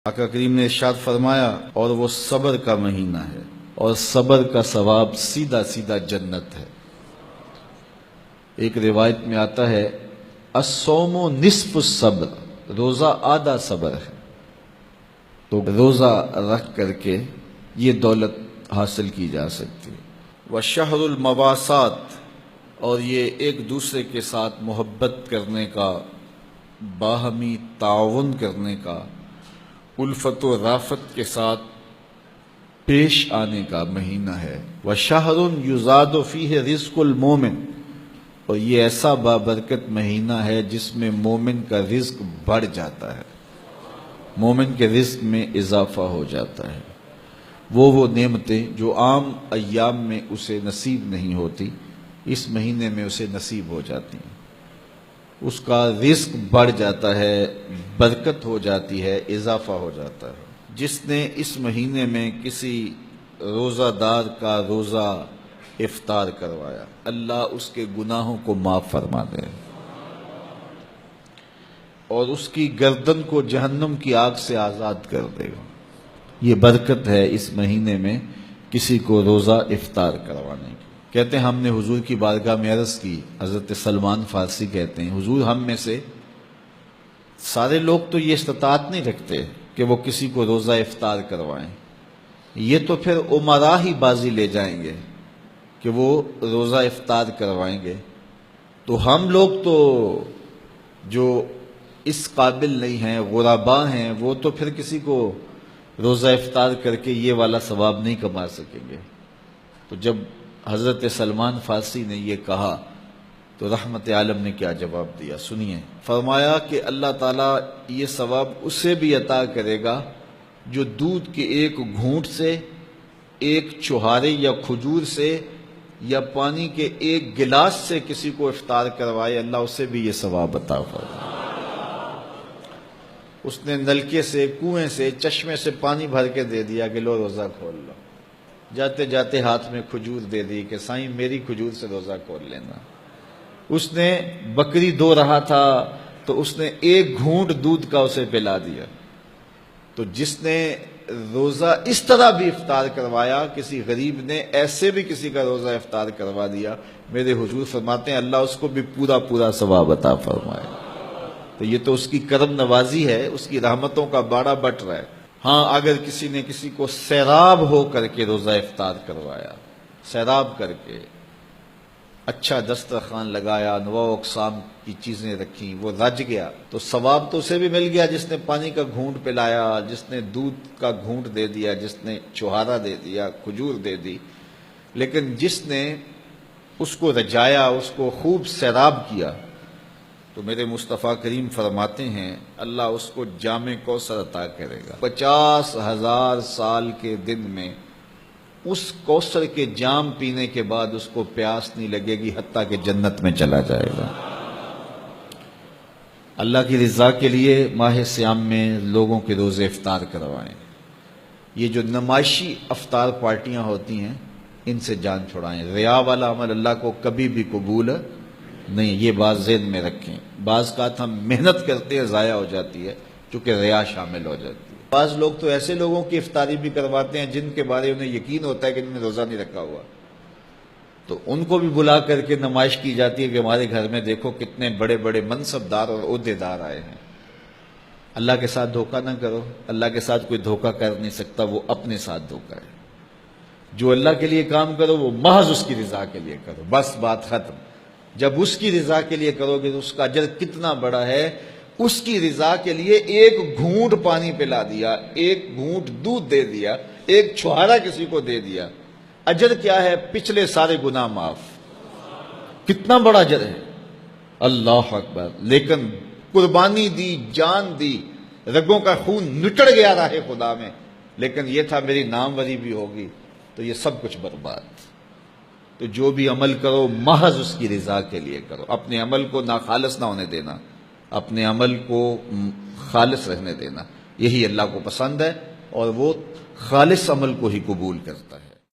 آقا کریم نے ارشاد فرمایا اور وہ صبر کا مہینہ ہے اور صبر کا ثواب سیدھا سیدھا جنت ہے۔ ایک روایت میں آتا ہے الصوم نصف الصبر، روزہ آدھا صبر ہے۔ تو روزہ رکھ کر کے یہ دولت حاصل کی جا سکتی ہے۔ وشہر المواسات، اور یہ ایک دوسرے کے ساتھ محبت کرنے کا، باہمی تعاون کرنے کا، الفت و رافت کے ساتھ پیش آنے کا مہینہ ہے۔ وشہر یزاد فیہ رزق المومن، اور یہ ایسا بابرکت مہینہ ہے جس میں مومن کا رزق بڑھ جاتا ہے، مومن کے رزق میں اضافہ ہو جاتا ہے۔ وہ نعمتیں جو عام ایام میں اسے نصیب نہیں ہوتی، اس مہینے میں اسے نصیب ہو جاتی ہیں۔ اس کا رزق بڑھ جاتا ہے، برکت ہو جاتی ہے، اضافہ ہو جاتا ہے۔ جس نے اس مہینے میں کسی روزہ دار کا روزہ افطار کروایا، اللہ اس کے گناہوں کو معاف فرما دے اور اس کی گردن کو جہنم کی آگ سے آزاد کر دے گا۔ یہ برکت ہے اس مہینے میں کسی کو روزہ افطار کروانے کی۔ کہتے ہیں ہم نے حضور کی بارگاہ میں عرض کی، حضرت سلمان فارسی کہتے ہیں حضور ہم میں سے سارے لوگ تو یہ استطاعت نہیں رکھتے کہ وہ کسی کو روزہ افطار کروائیں، یہ تو پھر امراء ہی بازی لے جائیں گے کہ وہ روزہ افطار کروائیں گے، تو ہم لوگ تو جو اس قابل نہیں ہیں، غرباء ہیں، وہ تو پھر کسی کو روزہ افطار کر کے یہ والا ثواب نہیں کما سکیں گے۔ تو جب حضرت سلمان فارسی نے یہ کہا تو رحمت عالم نے کیا جواب دیا، سنیے۔ فرمایا کہ اللہ تعالیٰ یہ ثواب اسے بھی عطا کرے گا جو دودھ کے ایک گھونٹ سے، ایک چوہارے یا کھجور سے یا پانی کے ایک گلاس سے کسی کو افطار کروائے، اللہ اسے بھی یہ ثواب عطا فرمائے۔ اس نے نلکے سے، کنویں سے، چشمے سے پانی بھر کے دے دیا کہ لو روزہ کھول لو، جاتے جاتے ہاتھ میں کھجور دے دی کہ سائیں میری کھجور سے روزہ کھول لینا۔ اس نے بکری دو رہا تھا تو اس نے ایک گھونٹ دودھ کا اسے پلا دیا۔ تو جس نے روزہ اس طرح بھی افطار کروایا، کسی غریب نے ایسے بھی کسی کا روزہ افطار کروا دیا، میرے حضور فرماتے ہیں اللہ اس کو بھی پورا پورا ثواب عطا فرمائے۔ تو یہ تو اس کی کرم نوازی ہے، اس کی رحمتوں کا باڑا بٹ رہا ہے۔ ہاں اگر کسی نے کسی کو سیراب ہو کر کے روزہ افطار کروایا، سیراب کر کے اچھا دسترخوان لگایا، انواع و اقسام کی چیزیں رکھیں، وہ رج گیا تو ثواب تو اسے بھی مل گیا جس نے پانی کا گھونٹ پلایا، جس نے دودھ کا گھونٹ دے دیا، جس نے چوہارا دے دیا، کھجور دے دی۔ لیکن جس نے اس کو رجایا، اس کو خوب سیراب کیا، تو میرے مصطفیٰ کریم فرماتے ہیں اللہ اس کو جام کوثر عطا کرے گا۔ 50,000 سال کے دن میں اس کوثر کے جام پینے کے بعد اس کو پیاس نہیں لگے گی حتیٰ کہ جنت میں چلا جائے گا۔ اللہ کی رضا کے لیے ماہ سیام میں لوگوں کے روزے افطار کروائیں۔ یہ جو نمائشی افطار پارٹیاں ہوتی ہیں ان سے جان چھڑائیں۔ ریا والا عمل اللہ کو کبھی بھی قبول نہیں، یہ بات ذہن میں رکھیں۔ بعض اوقات ہم محنت کرتے ہیں ضائع ہو جاتی ہے چونکہ ریا شامل ہو جاتی ہے۔ بعض لوگ تو ایسے لوگوں کی افطاری بھی کرواتے ہیں جن کے بارے انہیں یقین ہوتا ہے کہ انہوں نے روزہ نہیں رکھا ہوا، تو ان کو بھی بلا کر کے نمائش کی جاتی ہے کہ ہمارے گھر میں دیکھو کتنے بڑے بڑے منصبدار اور عہدیدار آئے ہیں۔ اللہ کے ساتھ دھوکہ نہ کرو، اللہ کے ساتھ کوئی دھوکہ کر نہیں سکتا، وہ اپنے ساتھ دھوکہ ہے۔ جو اللہ کے لیے کام کرو وہ محض اس کی رضا کے لیے کرو، بس بات ختم۔ جب اس کی رضا کے لیے کرو گے تو اس کا اجر کتنا بڑا ہے۔ اس کی رضا کے لیے ایک گھونٹ پانی پلا دیا، ایک گھونٹ دودھ دے دیا، ایک چھوہارا کسی کو دے دیا، اجر کیا ہے؟ پچھلے سارے گناہ معاف۔ کتنا بڑا اجر ہے، اللہ اکبر۔ لیکن قربانی دی، جان دی، رگوں کا خون نچڑ گیا راہ خدا میں، لیکن یہ تھا میری ناموری بھی ہوگی، تو یہ سب کچھ برباد۔ تو جو بھی عمل کرو محض اس کی رضا کے لیے کرو، اپنے عمل کو ناخالص نہ ہونے دینا، اپنے عمل کو خالص رہنے دینا، یہی اللہ کو پسند ہے اور وہ خالص عمل کو ہی قبول کرتا ہے۔